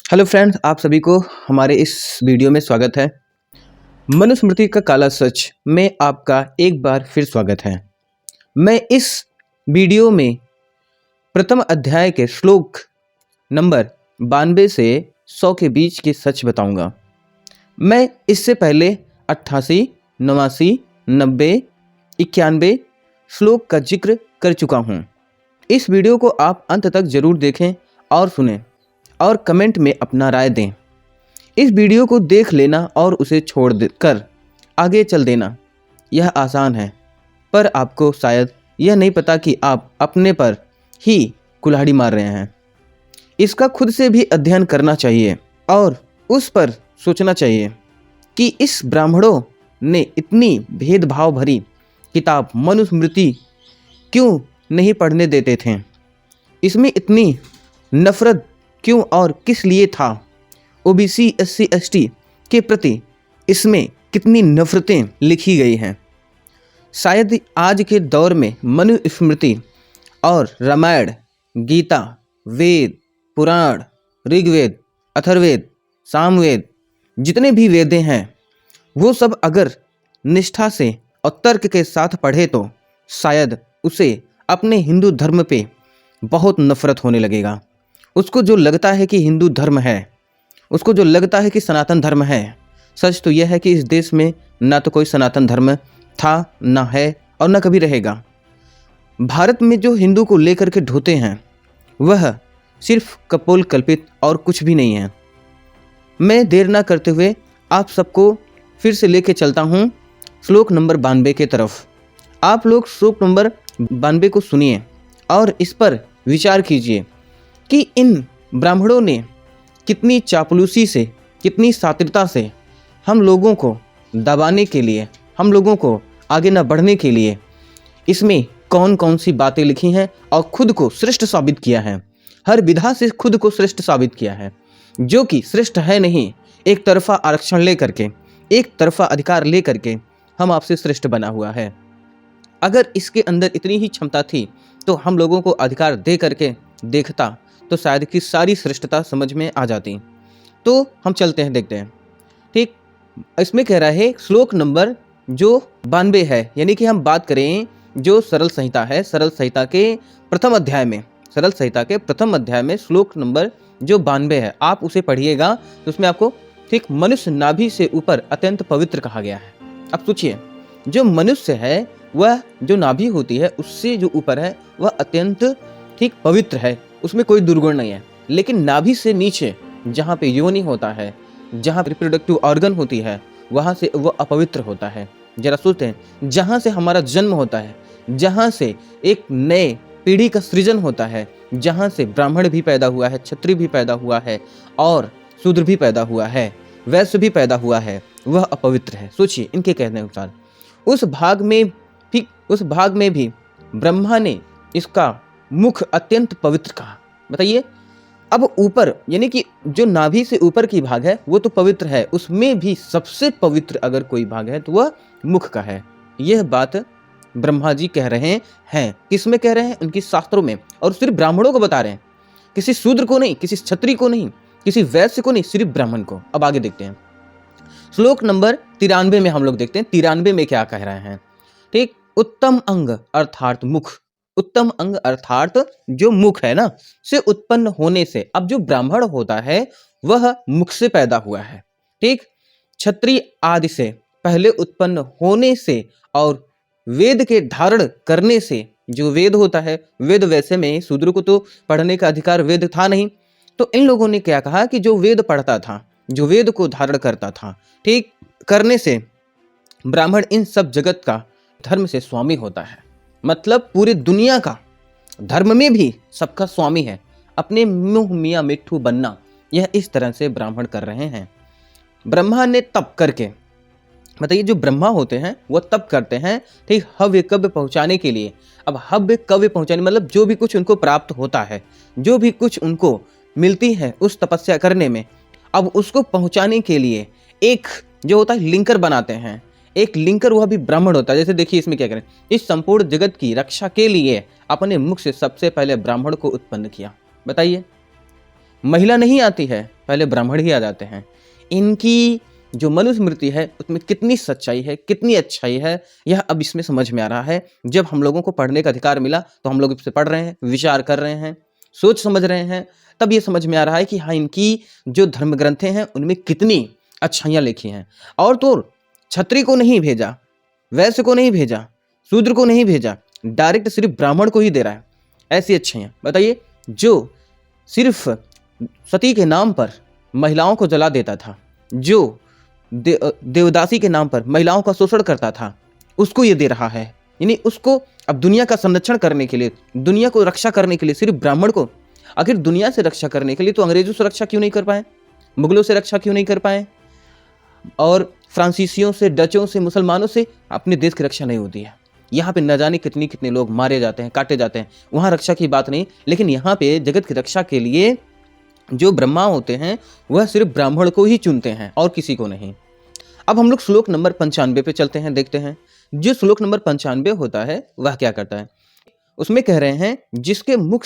Hello friends, आप सभी को हमारे इस वीडियो में स्वागत है। मनुस्मृति का काला सच में आपका एक बार फिर स्वागत है। मैं इस वीडियो में प्रथम अध्याय के श्लोक नंबर 92 से 100 के बीच के सच बताऊंगा। मैं इससे पहले 88, 89, 90, 91 श्लोक का जिक्र कर चुका हूं। इस वीडियो को आप अंत तक जरूर देखें और सुनें और कमेंट में अपना राय दें। इस वीडियो को देख लेना और उसे छोड़ कर आगे चल देना यह आसान है, पर आपको शायद यह नहीं पता कि आप अपने पर ही कुल्हाड़ी मार रहे हैं। इसका खुद से भी अध्ययन करना चाहिए और उस पर सोचना चाहिए कि इस ब्राह्मणों ने इतनी भेदभाव भरी किताब मनुस्मृति क्यों नहीं पढ़ने देते थे। इसमें इतनी नफरत क्यों और किस लिए था। ओबीसी, एससी, एसटी के प्रति इसमें कितनी नफरतें लिखी गई हैं। शायद आज के दौर में मनुस्मृति और रामायण, गीता, वेद, पुराण, ऋग्वेद, अथर्ववेद, सामवेद, जितने भी वेदें हैं वो सब अगर निष्ठा से और तर्क के साथ पढ़े तो शायद उसे अपने हिंदू धर्म पे बहुत नफरत होने लगेगा। उसको जो लगता है कि हिंदू धर्म है, उसको जो लगता है कि सनातन धर्म है, सच तो यह है कि इस देश में ना तो कोई सनातन धर्म था, ना है और ना कभी रहेगा। भारत में जो हिंदू को लेकर के ढोते हैं वह सिर्फ कपोल कल्पित और कुछ भी नहीं है। मैं देर ना करते हुए आप सबको फिर से लेके चलता हूँ श्लोक नंबर 92 के तरफ। आप लोग श्लोक नंबर 92 को सुनिए और इस पर विचार कीजिए कि इन ब्राह्मणों ने कितनी चापलूसी से, कितनी शातिरता से हम लोगों को दबाने के लिए, हम लोगों को आगे न बढ़ने के लिए इसमें कौन कौन सी बातें लिखी हैं और खुद को श्रेष्ठ साबित किया है। हर विधा से खुद को श्रेष्ठ साबित किया है, जो कि श्रेष्ठ है नहीं। एक तरफा आरक्षण लेकर के, एक तरफा अधिकार लेकर के हम आपसे श्रेष्ठ बना हुआ है। अगर इसके अंदर इतनी ही क्षमता थी तो हम लोगों को अधिकार दे करके देखता तो शायद कि सारी श्रेष्ठता समझ में आ जाती। तो हम चलते हैं, देखते हैं। ठीक, इसमें कह रहा है श्लोक नंबर जो 92 है, यानी कि हम बात करें जो सरल संहिता है, सरल संहिता के प्रथम अध्याय में, सरल संहिता के प्रथम अध्याय में श्लोक नंबर जो 92 है, आप उसे पढ़िएगा तो उसमें आपको ठीक मनुष्य नाभि से ऊपर अत्यंत पवित्र कहा गया है। अब सोचिए, जो मनुष्य है वह जो नाभि होती है उससे जो ऊपर है वह अत्यंत ठीक पवित्र है, उसमें कोई दुर्गुण नहीं है। लेकिन नाभि से नीचे जहाँ पे योनि होता है, जहाँ रिप्रोडक्टिव ऑर्गन होती है, वहाँ से वो अपवित्र होता है। जरा सोचते हैं, जहाँ से हमारा जन्म होता है, जहाँ से एक नए पीढ़ी का सृजन होता है, जहाँ से ब्राह्मण भी पैदा हुआ है, क्षत्रिय भी पैदा हुआ है और शूद्र भी पैदा हुआ है, वैश्य भी पैदा हुआ है, वह अपवित्र है। सोचिए, इनके कहने अनुसार उस भाग में भी ब्रह्मा ने इसका मुख अत्यंत पवित्र कहा। बताइए, अब ऊपर यानी कि जो नाभि से ऊपर की भाग है वो तो पवित्र है, उसमें भी सबसे पवित्र अगर कोई भाग है तो वह मुख का है। यह बात ब्रह्मा जी कह रहे हैं। किसमें कह रहे हैं? उनकी शास्त्रों में। और सिर्फ ब्राह्मणों को बता रहे हैं, किसी शूद्र को नहीं, किसी क्षत्रिय को नहीं, किसी वैश्य को नहीं, सिर्फ ब्राह्मण को। अब आगे देखते हैं श्लोक नंबर 93 में। हम लोग देखते हैं 93 में क्या कह रहे हैं। ठीक, उत्तम अंग अर्थात मुख, उत्तम अंग अर्थात जो मुख है ना, से उत्पन्न होने से, अब जो ब्राह्मण होता है वह मुख से पैदा हुआ है। ठीक, क्षत्रिय आदि से पहले उत्पन्न होने से और वेद के धारण करने से, जो वेद होता है, वेद वैसे में शूद्र को तो पढ़ने का अधिकार वेद था नहीं, तो इन लोगों ने क्या कहा कि जो वेद पढ़ता था, जो वेद को धारण करता था, ठीक करने से ब्राह्मण इन सब जगत का धर्म से स्वामी होता है। मतलब पूरी दुनिया का धर्म में भी सबका स्वामी है। अपने मुंह मियाँ मिट्ठू बनना, यह इस तरह से ब्राह्मण कर रहे हैं। ब्रह्मा ने तप करके, बताइए, जो ब्रह्मा होते हैं वो तप करते हैं, ठीक, हव्य कव्य पहुंचाने के लिए। अब हव्य कव्य पहुंचाने मतलब जो भी कुछ उनको प्राप्त होता है, जो भी कुछ उनको मिलती है उस तपस्या करने में, अब उसको पहुंचाने के लिए एक जो होता है लिंकर बनाते हैं। एक लिंकर वह भी ब्राह्मण होता है। जैसे देखिए इसमें क्या करें, इस संपूर्ण जगत की रक्षा के लिए अपने मुख से सबसे पहले ब्राह्मण को उत्पन्न किया। बताइए, महिला नहीं आती है, पहले ब्राह्मण ही आ जाते हैं। इनकी जो मनुस्मृति है उसमें कितनी सच्चाई है, कितनी अच्छाई है, यह अब इसमें समझ में आ रहा है। जब हम लोगों को पढ़ने का अधिकार मिला तो हम लोग इससे पढ़ रहे हैं, विचार कर रहे हैं, सोच समझ रहे हैं, तब ये समझ में आ रहा है कि हाँ, इनकी जो धर्म ग्रंथें हैं उनमें कितनी अच्छाइयाँ लिखी हैं। और तो क्षत्रिय को नहीं भेजा, वैश्य को नहीं भेजा, शूद्र को नहीं भेजा, डायरेक्ट सिर्फ ब्राह्मण को ही दे रहा है ऐसी अच्छाइयाँ। बताइए, जो सिर्फ सती के नाम पर महिलाओं को जला देता था, जो देवदासी के नाम पर महिलाओं का शोषण करता था, उसको ये दे रहा है। यानी उसको अब दुनिया का संरक्षण करने के लिए, दुनिया को रक्षा करने के लिए सिर्फ ब्राह्मण को, आखिर दुनिया से रक्षा करने के लिए तो अंग्रेजों से रक्षा क्यों नहीं कर पाए, मुगलों से रक्षा क्यों नहीं कर पाए, और फ्रांसीसियों से, डचों से, मुसलमानों से अपने देश की रक्षा नहीं होती है। यहाँ पे न जाने कितने कितने लोग मारे जाते हैं, काटे जाते हैं, वहाँ रक्षा की बात नहीं। लेकिन यहाँ पे जगत की रक्षा के लिए जो ब्रह्मा होते हैं वह सिर्फ ब्राह्मण को ही चुनते हैं और किसी को नहीं। अब हम लोग श्लोक नंबर 95 पे चलते हैं, देखते हैं। जो श्लोक नंबर 95 होता है वह क्या करता है। उसमें कह रहे हैं, जिसके मुख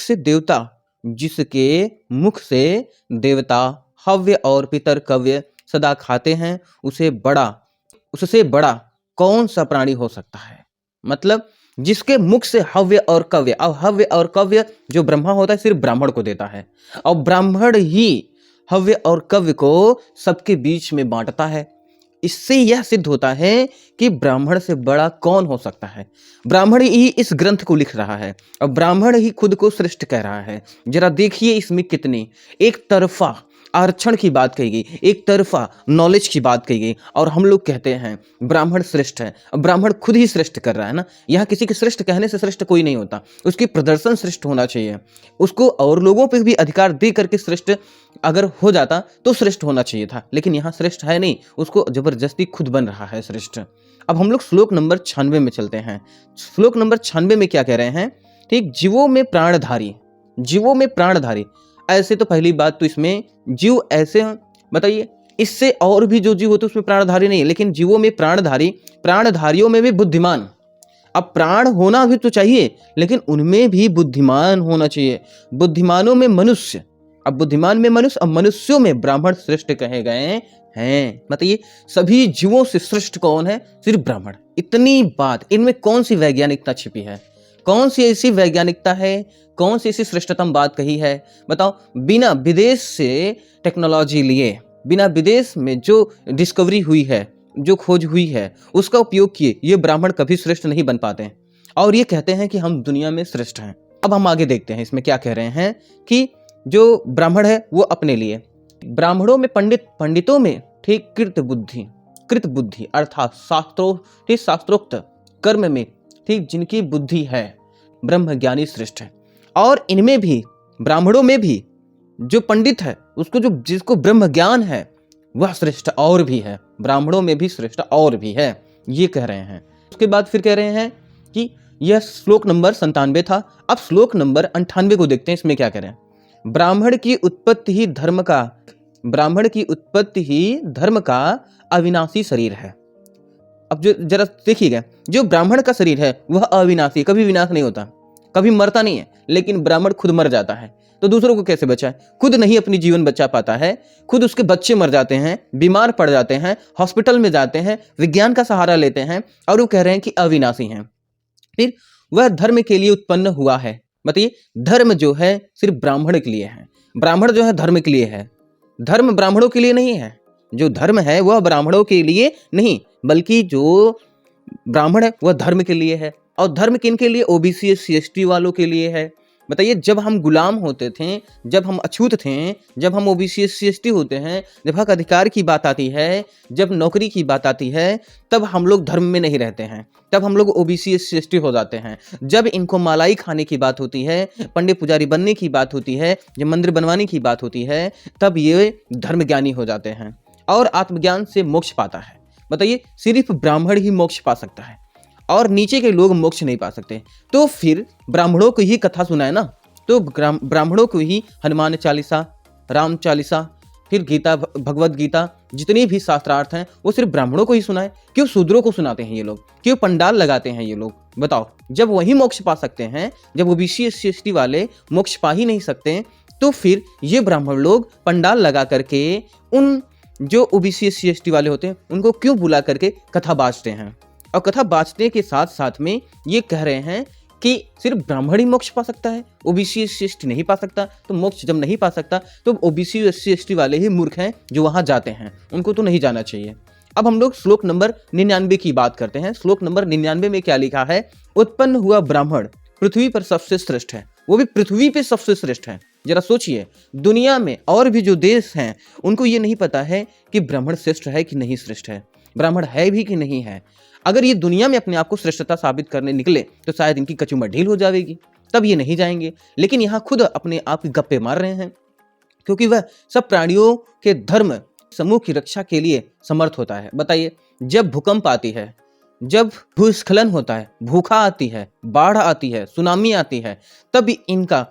से देवता हव्य और पितर कव्य सदा खाते हैं, उससे बड़ा कौन सा प्राणी हो सकता है। मतलब जिसके मुख से हव्य और कव्य, अब हव्य और कव्य जो ब्रह्मा होता है सिर्फ ब्राह्मण को देता है, और ब्राह्मण ही हव्य और कव्य को सबके बीच में बांटता है। इससे यह सिद्ध होता है कि ब्राह्मण से बड़ा कौन हो सकता है। ब्राह्मण ही इस ग्रंथ को लिख रहा है और ब्राह्मण ही खुद को श्रेष्ठ कह रहा है। जरा देखिए इसमें कितनी एक तरफा आरक्षण की बात कही गई, एक तरफा नॉलेज की बात कही गई, और हम लोग कहते हैं ब्राह्मण श्रेष्ठ है। अब ब्राह्मण खुद ही श्रेष्ठ कर रहा है ना। यहाँ किसी के श्रेष्ठ कहने से श्रेष्ठ कोई नहीं होता, उसकी प्रदर्शन श्रेष्ठ होना चाहिए, उसको और लोगों पे भी अधिकार दे करके श्रेष्ठ अगर हो जाता तो श्रेष्ठ होना चाहिए था। लेकिन यहाँ श्रेष्ठ है नहीं, उसको जबरदस्ती खुद बन रहा है श्रेष्ठ। अब हम लोग श्लोक नंबर 96 में चलते हैं। श्लोक नंबर 96 में क्या कह रहे हैं, ठीक, जीवों में प्राणधारी, जीवों में प्राणधारी। ऐसे तो पहली बात तो इसमें जीव ऐसे हैं, बताइए, इससे और भी जो जीव होते उसमें प्राणधारी नहीं है, लेकिन जीवों में प्राणधारी, प्राणधारियों में भी बुद्धिमान। अब प्राण होना भी तो चाहिए, लेकिन उनमें भी बुद्धिमान होना चाहिए। बुद्धिमानों में मनुष्य, अब बुद्धिमान में मनुष्य, अब मनुष्यों में ब्राह्मण श्रेष्ठ कहे गए हैं। बताइए, सभी जीवों से श्रेष्ठ कौन है, सिर्फ ब्राह्मण। इतनी बात, इनमें कौन सी वैज्ञानिकता छिपी है, कौन सी ऐसी वैज्ञानिकता है, कौन सी ऐसी श्रेष्ठतम बात कही है, बताओ। बिना विदेश से टेक्नोलॉजी लिए, बिना विदेश में जो डिस्कवरी हुई है, जो खोज हुई है, उसका उपयोग किए ये ब्राह्मण कभी श्रेष्ठ नहीं बन पाते हैं, और ये कहते हैं कि हम दुनिया में श्रेष्ठ हैं। अब हम आगे देखते हैं इसमें क्या कह रहे हैं कि जो ब्राह्मण है वो अपने लिए, ब्राह्मणों में पंडितों में ठीक कृत बुद्धि अर्थात शास्त्रोक्त कर्म में ठीक जिनकी बुद्धि है, ब्रह्म ज्ञानी श्रेष्ठ है। और इनमें भी, ब्राह्मणों में भी जो पंडित है उसको, जो जिसको ब्रह्म ज्ञान है, वह श्रेष्ठ और भी है, ब्राह्मणों में भी श्रेष्ठ और भी है, ये कह रहे हैं। उसके बाद फिर कह रहे हैं कि यह श्लोक नंबर 97 था। अब श्लोक नंबर 98 को देखते हैं, इसमें क्या कह रहे हैं। ब्राह्मण की उत्पत्ति ही धर्म का अविनाशी शरीर है। अब जो जरा देखिएगा, जो ब्राह्मण का शरीर है वह अविनाशी, कभी विनाश नहीं होता, कभी मरता नहीं है। लेकिन ब्राह्मण खुद मर जाता है तो दूसरों को कैसे बचाए, खुद नहीं अपनी जीवन बचा पाता है, खुद उसके बच्चे मर जाते हैं, बीमार पड़ जाते हैं, हॉस्पिटल में जाते हैं, विज्ञान का सहारा लेते हैं, और वो कह रहे हैं कि अविनाशी हैं। फिर वह धर्म के लिए उत्पन्न हुआ है। बताइए, धर्म जो है सिर्फ ब्राह्मण के लिए है, ब्राह्मण जो है धर्म के लिए है, धर्म ब्राह्मणों के लिए नहीं है। जो धर्म है वह ब्राह्मणों के लिए नहीं, बल्कि जो ब्राह्मण है वह धर्म के लिए है। और धर्म किन के लिए, ओबीसी SC/ST वालों के लिए है। बताइए, जब हम गुलाम होते थे, जब हम अछूत थे, जब हम ओबीसी SC/ST होते हैं, जब हक अधिकार की बात आती है, जब नौकरी की बात आती है, तब हम लोग धर्म में नहीं रहते हैं, तब हम लोग ओबीसी SC/ST हो जाते हैं। जब इनको मलाई खाने की बात होती है, पंडित पुजारी बनने की बात होती है, जब मंदिर बनवाने की बात होती है, तब ये धर्म ज्ञानी हो जाते हैं और आत्मज्ञान से मोक्ष पाता है। बताइए, सिर्फ ब्राह्मण ही मोक्ष पा सकता है और नीचे के लोग मोक्ष नहीं पा सकते। तो फिर ब्राह्मणों को ही कथा सुनाए ना, तो ब्राह्मणों को ही हनुमान चालीसा, राम चालीसा, फिर गीता, भगवत गीता, जितने भी शास्त्रार्थ हैं वो सिर्फ ब्राह्मणों को ही सुनाए। क्यों शूद्रों को सुनाते हैं ये लोग, क्यों पंडाल लगाते हैं ये लोग, बताओ। जब वही मोक्ष पा सकते हैं, जब ओबीसी SC/ST वाले मोक्ष पा ही नहीं सकते, तो फिर ये ब्राह्मण लोग पंडाल लगा करके उन जो ओबीसी एससी एसटी वाले होते हैं उनको क्यों बुला करके कथा बाँचते हैं, और कथा बाँचने के साथ साथ में ये कह रहे हैं कि सिर्फ ब्राह्मण ही मोक्ष पा सकता है, ओबीसी एससी एसटी नहीं पा सकता। तो मोक्ष जब नहीं पा सकता तो ओबीसी एससी एसटी वाले ही मूर्ख हैं जो वहां जाते हैं, उनको तो नहीं जाना चाहिए। अब हम लोग श्लोक नंबर 99 की बात करते हैं। श्लोक नंबर 99 में क्या लिखा है? उत्पन्न हुआ ब्राह्मण पृथ्वी पर सबसे श्रेष्ठ है, वो भी पृथ्वी पे सबसे श्रेष्ठ है। जरा सोचिए, दुनिया में और भी जो देश हैं उनको ये नहीं पता है कि ब्राह्मण श्रेष्ठ है कि नहीं श्रेष्ठ है, ब्राह्मण है भी कि नहीं है। अगर ये दुनिया में अपने आप को श्रेष्ठता साबित करने निकले तो शायद इनकी कचूमर ढील हो जाएगी, तब ये नहीं जाएंगे। लेकिन यहाँ खुद अपने आप की गप्पे मार रहे हैं, क्योंकि वह सब प्राणियों के धर्म समूह की रक्षा के लिए समर्थ होता है। बताइए, जब भूकंप आती है, जब भूस्खलन होता है, भूखा आती है, बाढ़ आती है, सुनामी आती है, तब इनका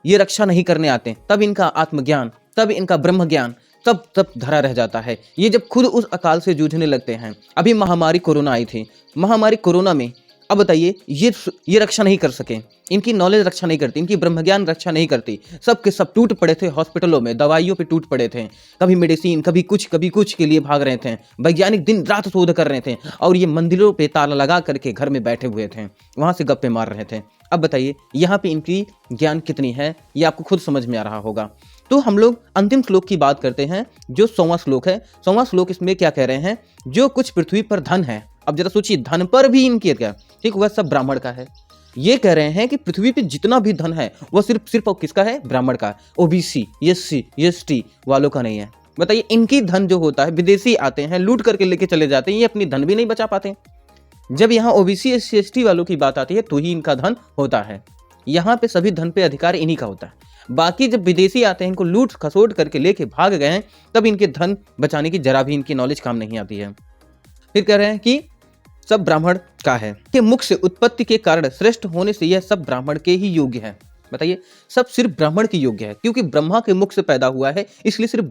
ये रक्षा नहीं करने आते, तब इनका आत्मज्ञान, तब इनका ब्रह्म ज्ञान तब धरा रह जाता है। ये जब खुद उस अकाल से जूझने लगते हैं। अभी महामारी कोरोना आई थी, महामारी कोरोना में अब बताइए ये रक्षा नहीं कर सके, इनकी नॉलेज रक्षा नहीं करती, इनकी ब्रह्मज्ञान रक्षा नहीं करती, सब के सब टूट पड़े थे हॉस्पिटलों में, दवाइयों पे टूट पड़े थे, कभी मेडिसिन कभी कुछ के लिए भाग रहे थे, वैज्ञानिक दिन रात शोध कर रहे थे, और ये मंदिरों पे ताला लगा करके घर में बैठे हुए थे, वहां से गप्पे मार रहे थे। अब बताइए यहाँ पे इनकी ज्ञान कितनी है, ये आपको खुद समझ में आ रहा होगा। तो हम लोग अंतिम श्लोक की बात करते हैं, जो 100वां श्लोक है। 100वां श्लोक इसमें क्या कह रहे हैं? जो कुछ पृथ्वी पर धन है, अब जरा सोचिए, धन पर भी इनके क्या, ठीक, वह सब ब्राह्मण का है। ये कह रहे हैं कि पृथ्वी पे जितना भी धन है वह सिर्फ किसका है? ब्राह्मण का। ओबीसी एससी एसटी वालों का नहीं है। बताइए, इनकी धन जो होता है, विदेशी आते हैं लूट करके लेके चले जाते हैं, ये अपनी धन भी नहीं बचा पाते। जब यहाँ ओबीसी एससी एसटी वालों की बात आती है तो ही इनका धन होता है। यहाँ पे सभी धन पे अधिकार इन्हीं का होता है। बाकी जब विदेशी आते हैं, इनको लूट खसोट करके लेके भाग गए हैं, तब इनके धन बचाने की जरा भी इनकी नॉलेज काम नहीं आती है। फिर कह रहे हैं कि सब ब्राह्मण का है, कि मुख से उत्पत्ति के कारण श्रेष्ठ होने से यह सब ब्राह्मण के ही योग्य है। बताइए, सब सिर्फ ब्राह्मण की योग्य है, क्योंकि ब्रह्मा के मुख से पैदा हुआ है, इसलिए सिर्फ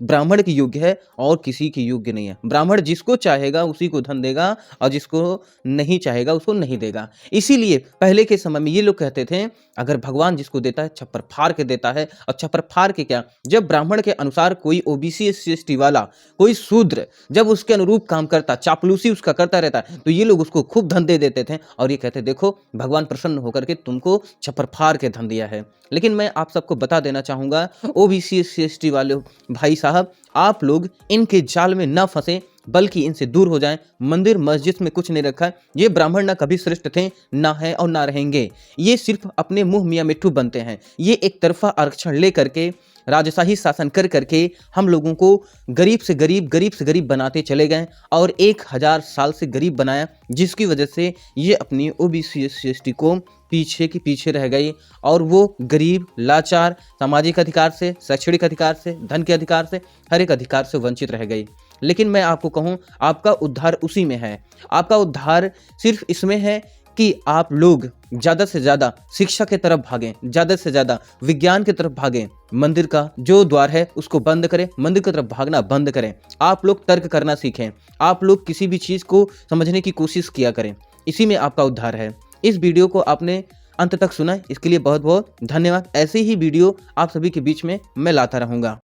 ब्राह्मण की योग्य है और किसी की योग्य नहीं है। ब्राह्मण जिसको चाहेगा उसी को धन देगा, और जिसको नहीं चाहेगा उसको नहीं देगा। इसीलिए पहले के समय में ये लोग कहते थे, अगर भगवान जिसको देता है छप्पर फाड़ के देता है। और छप्पर फाड़ के क्या, जब ब्राह्मण के अनुसार कोई ओबीसी एससी एसटी वाला, कोई शूद्र जब उसके अनुरूप काम करता, चापलूसी उसका करता रहता, तो ये लोग उसको खूब धन दे देते थे, और ये कहते, देखो भगवान प्रसन्न होकर के तुमको छप्पर फाड़ के धन दिया है। लेकिन मैं आप सबको बता देना चाहूंगा, ओबीसी एससी एसटी वाले भाई साहब, आप लोग इनके जाल में न फंसे, बल्कि इनसे दूर हो जाएं। मंदिर मस्जिद में कुछ नहीं रखा है। ये ब्राह्मण ना कभी श्रेष्ठ थे, ना है और ना रहेंगे। ये सिर्फ अपने मुंह मियाँ मिट्ठू बनते हैं। ये एक तरफा आरक्षण ले करके, राजशाही शासन कर करके हम लोगों को गरीब से गरीब बनाते चले गए, और 1000 साल से गरीब बनाया, जिसकी वजह से ये अपनी ओबीसी एससी एसटी को पीछे रह गई, और वो गरीब लाचार सामाजिक अधिकार से, शैक्षणिक अधिकार से, धन के अधिकार से, हर एक अधिकार से वंचित रह गई। लेकिन मैं आपको कहूँ, आपका उद्धार उसी में है। आपका उद्धार सिर्फ इसमें है कि आप लोग ज़्यादा से ज़्यादा शिक्षा की तरफ भागें, ज़्यादा से ज़्यादा विज्ञान की तरफ भागें। मंदिर का जो द्वार है उसको बंद करें, मंदिर की तरफ भागना बंद करें। आप लोग तर्क करना सीखें, आप लोग किसी भी चीज़ को समझने की कोशिश किया करें। इसी में आपका उद्धार है। इस वीडियो को आपने अंत तक सुना, इसके लिए बहुत बहुत धन्यवाद। ऐसे ही वीडियो आप सभी के बीच में मैं लाता रहूँगा।